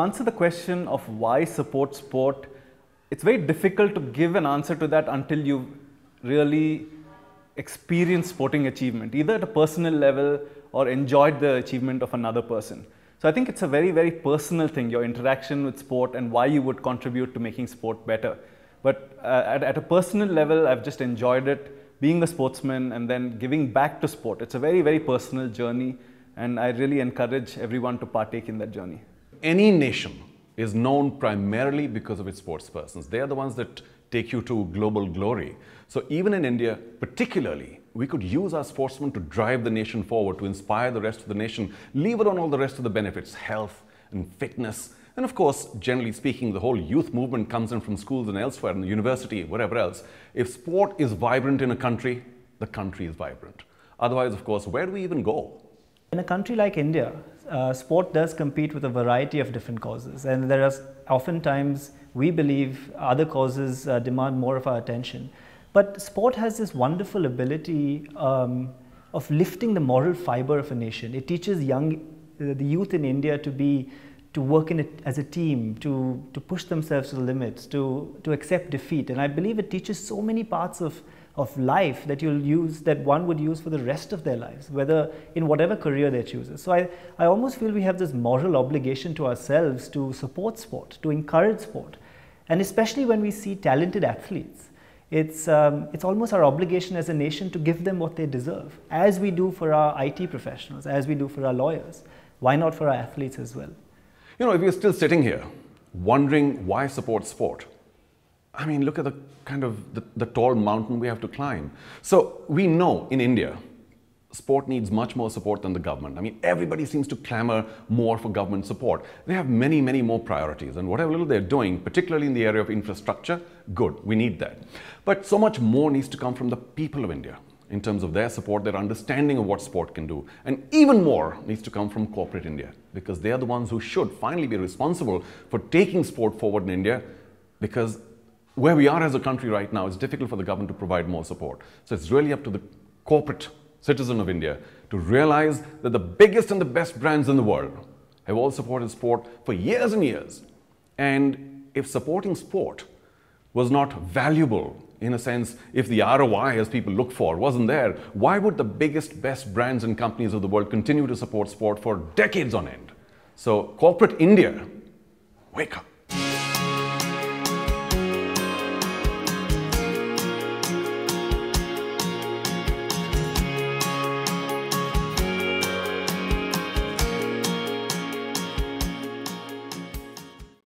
answer the question of why support sport, it's very difficult to give an answer to that until you really experience sporting achievement, either at a personal level or enjoyed the achievement of another person. So I think it's a very, very personal thing, your interaction with sport and why you would contribute to making sport better. But at a personal level, I've just enjoyed it, being a sportsman and then giving back to sport. It's a very, very personal journey, and I really encourage everyone to partake in that journey. Any nation is known primarily because of its sports persons. They are the ones that take you to global glory. So even in India, particularly, we could use our sportsmen to drive the nation forward, to inspire the rest of the nation, leave it on all the rest of the benefits, health and fitness. And of course, generally speaking, the whole youth movement comes in from schools and elsewhere, in the university, wherever else. If sport is vibrant in a country, the country is vibrant. Otherwise, of course, where do we even go? In a country like India, sport does compete with a variety of different causes, and there are oftentimes, we believe, other causes demand more of our attention. But sport has this wonderful ability of lifting the moral fiber of a nation. It teaches the youth in India to work in it as a team, to push themselves to the limits, to accept defeat. And I believe it teaches so many parts of life that that one would use for the rest of their lives, whether in whatever career they choose. So I almost feel we have this moral obligation to ourselves to support sport, to encourage sport. And especially when we see talented athletes, it's almost our obligation as a nation to give them what they deserve, as we do for our IT professionals, as we do for our lawyers. Why not for our athletes as well? You know, if you're still sitting here wondering why support sport, I mean, look at the kind of the tall mountain we have to climb. So we know in India, sport needs much more support than the government. I mean, everybody seems to clamor more for government support. They have many, many more priorities, and whatever little they're doing, particularly in the area of infrastructure, good, we need that. But so much more needs to come from the people of India in terms of their support, their understanding of what sport can do. And even more needs to come from corporate India, because they are the ones who should finally be responsible for taking sport forward in India, because where we are as a country right now, it's difficult for the government to provide more support. So it's really up to the corporate citizen of India to realize that the biggest and the best brands in the world have all supported sport for years and years. And if supporting sport was not valuable, in a sense, if the ROI, as people look for, wasn't there, why would the biggest, best brands and companies of the world continue to support sport for decades on end? So corporate India, wake up.